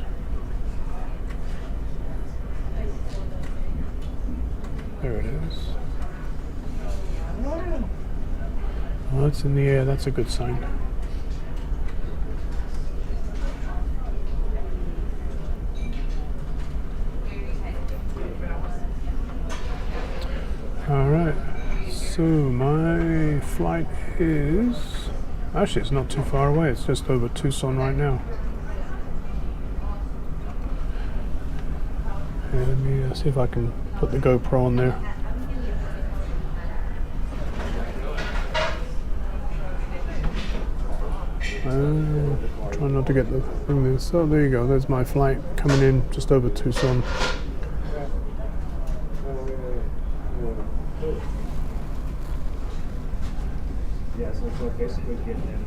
There it is. Oh, it's in the air. That's a good sign. Alright, so my flight is... Actually, it's not too far away. It's just over Tucson right now. And let me see if I can put the GoPro on there. Try not to get the thing there. So there you go. There's my flight coming in just over Tucson. Yeah, so it's basically getting in.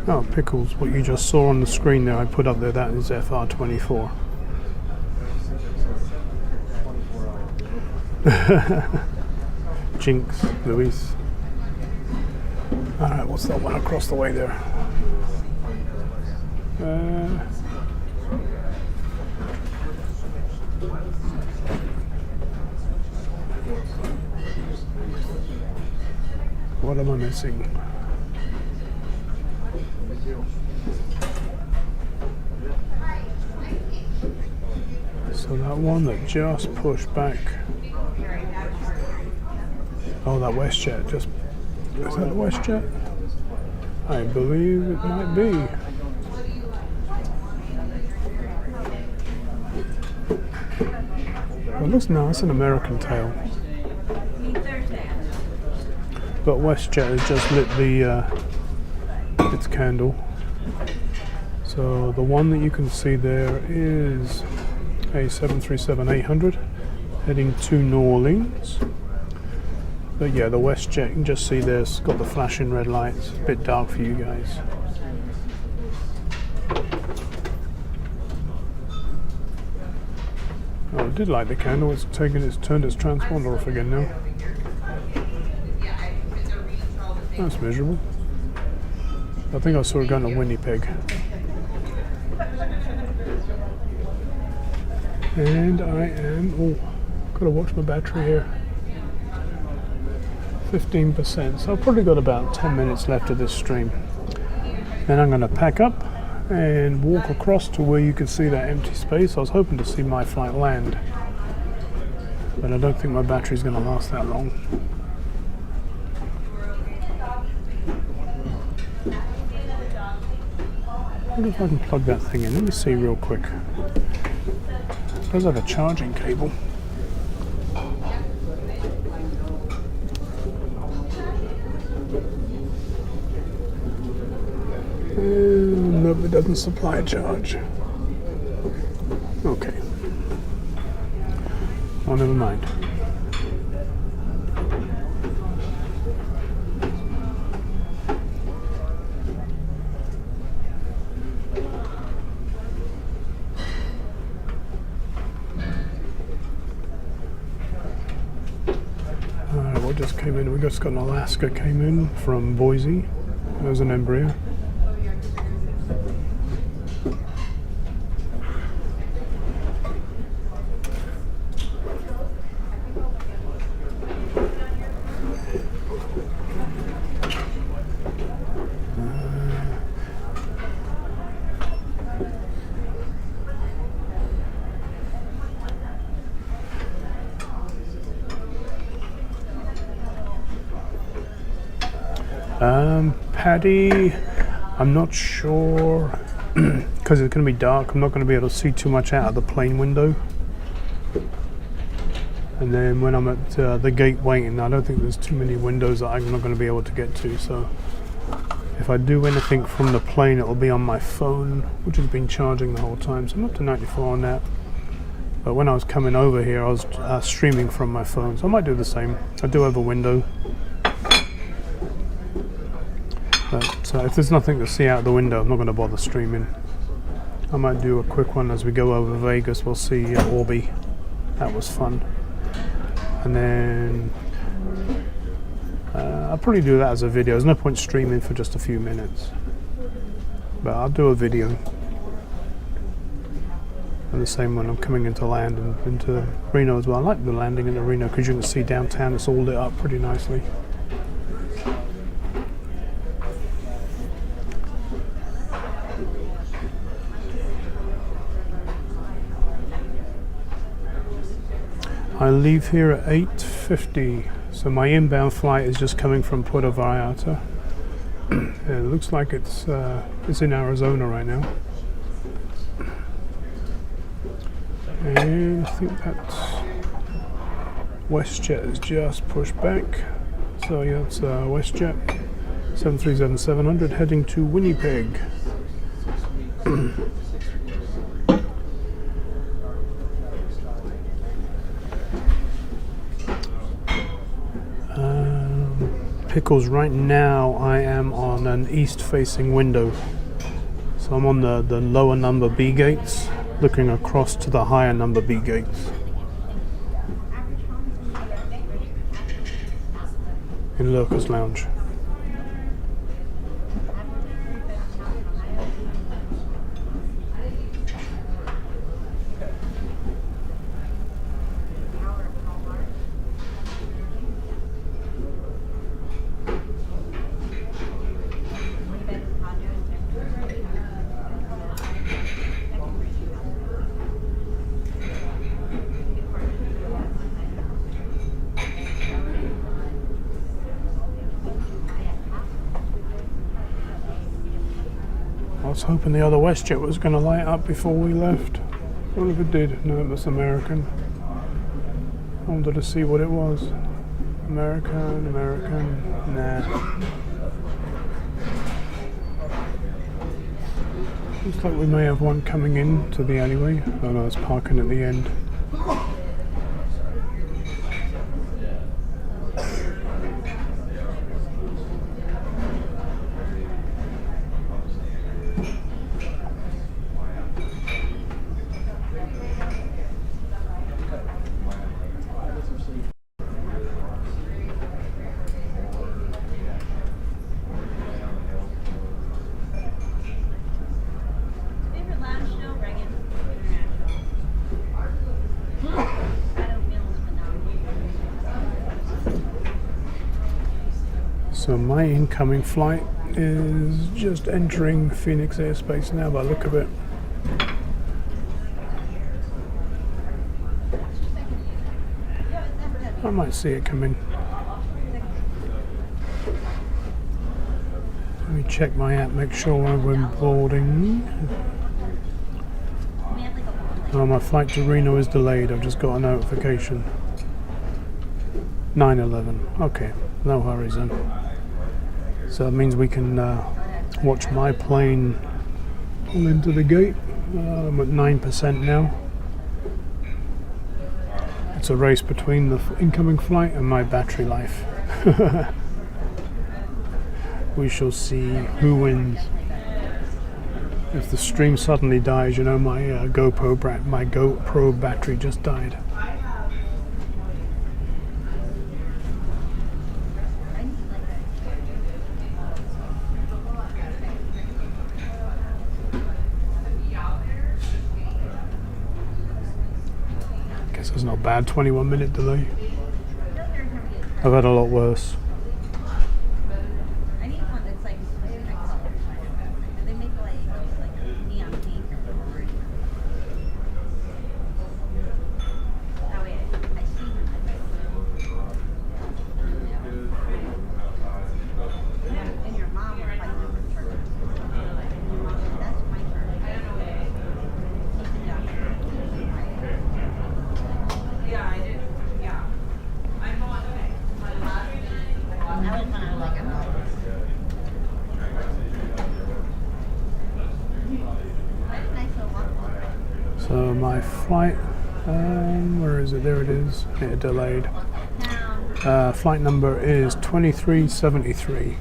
Oh, pickles, what you just saw on the screen there, I put up there, that is FR24. Jinx, Luis. Alright, what's that one across the way there? What am I missing? So that one that just pushed back. Oh, that WestJet just... Is that a WestJet? I believe it might be. Well, it looks nice, an American tail. But WestJet has just lit the its candle. So the one that you can see there is a 737-800 heading to New Orleans. But yeah, the WestJet, you can just see there's got the flashing red lights. A bit dark for you guys. Oh, I did like the candle. It's turned its transponder off again now. That's miserable. I think I saw it going to Winnipeg. And I am, gotta watch my battery here. 15%, so I've probably got about 10 minutes left of this stream. Then I'm gonna pack up and walk across to where you can see that empty space. I was hoping to see my flight land, but I don't think my battery's gonna last that long. I wonder if I can plug that thing in. Let me see real quick. It does have a charging cable. Nope, it doesn't supply a charge. Okay. Oh, never mind. What just came in? We just got an Alaska came in from Boise. There's an Embraer. Paddy, I'm not sure because it's going to be dark. I'm not going to be able to see too much out of the plane window. And then when I'm at the gate waiting, I don't think there's too many windows that I'm not going to be able to get to. So if I do anything from the plane, it'll be on my phone, which has been charging the whole time. So I'm up to 94 on that. But when I was coming over here, I was streaming from my phone. So I might do the same. I do have a window. But if there's nothing to see out the window, I'm not going to bother streaming. I might do a quick one as we go over Vegas. We'll see Orby. That was fun. And then I'll probably do that as a video. There's no point streaming for just a few minutes. But I'll do a video. And the same when I'm coming into land and into Reno as well. I like the landing in the Reno because you can see downtown. It's all lit up pretty nicely. I leave here at 8:50, so my inbound flight is just coming from Puerto Vallarta. It looks like it's in Arizona right now, and I think that WestJet is just pushed back. So yeah, it's WestJet 737-700 heading to Winnipeg. Pickles, right now I am on an east-facing window. So I'm on the lower number B gates, looking across to the higher number B gates. In Lurkers Lounge. I was hoping the other WestJet was going to light up before we left. What if it did? No, it was American. I wanted to see what it was. American, nah. Looks like we may have one coming in to the alleyway. Oh no, it's parking at the end. So my incoming flight is just entering Phoenix airspace now by the look of it. I might see it come in. Let me check my app, make sure I'm boarding. Oh, my flight to Reno is delayed. I've just got a notification. 9/11. Okay, no hurries then. So that means we can watch my plane pull into the gate. I'm at 9% now. It's a race between the incoming flight and my battery life. We shall see who wins. If the stream suddenly dies, you know, my GoPro battery just died. Guess it's not bad. 21-minute delay. I've had a lot worse. I need one that's like and they make like neon pink or orange. That way I see them. my flight. Where is it? There it is. Yeah, delayed. Flight number is 2373.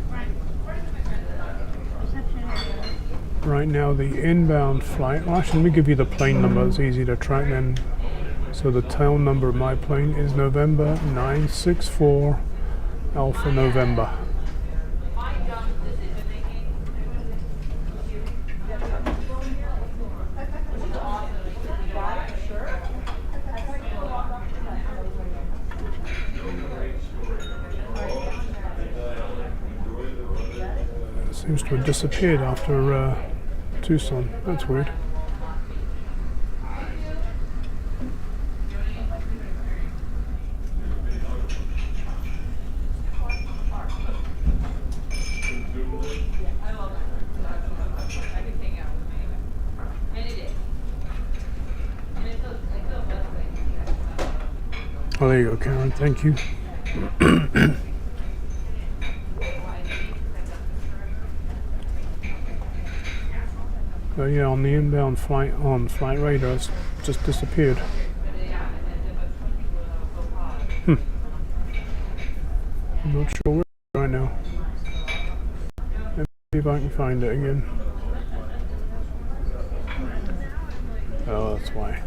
Right now, the inbound flight. Well, actually, let me give you the plane number. It's easy to track then. So the tail number of my plane is November 964 Alpha November. Seems to have disappeared after Tucson. That's weird. Oh, there you go, Karen. Thank you. But yeah, on the inbound flight on flight radar, it's just disappeared. I'm not sure where it is right now. Let's see if I can find it again. Oh, that's why.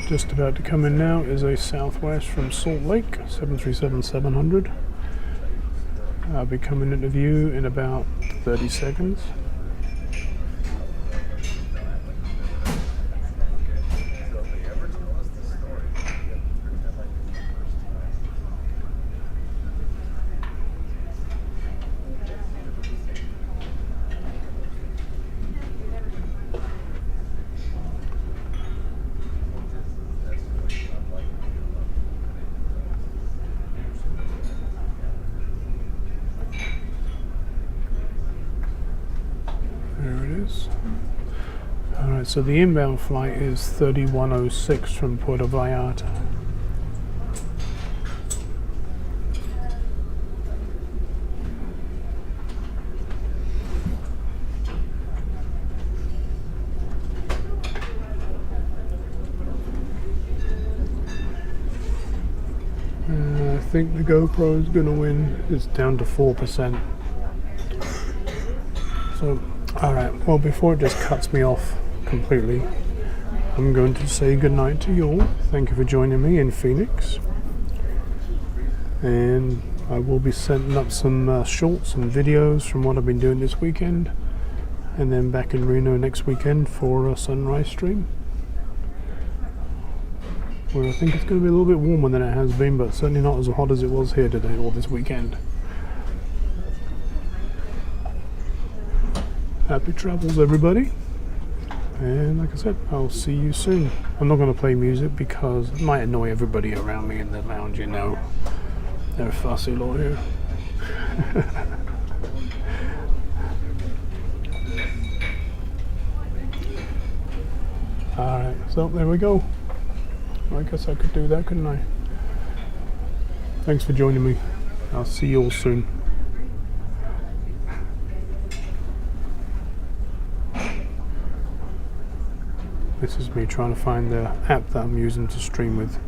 Just about to come in now is a Southwest from Salt Lake, 737-700. I'll be coming into view in about 30 seconds. Alright, so the inbound flight is 3106 from Puerto Vallarta. I think the GoPro is going to win. It's down to 4%. So, alright, well, before it just cuts me off completely, I'm going to say goodnight to you all. Thank you for joining me in Phoenix. And I will be setting up some shorts and videos from what I've been doing this weekend. And then back in Reno next weekend for a sunrise stream. Well, I think it's going to be a little bit warmer than it has been, but certainly not as hot as it was here today or this weekend. Happy travels, everybody. And like I said, I'll see you soon. I'm not going to play music because it might annoy everybody around me in the lounge, you know. They're a fussy lot here. Alright, so there we go. I guess I could do that, couldn't I? Thanks for joining me. I'll see you all soon. This is me trying to find the app that I'm using to stream with.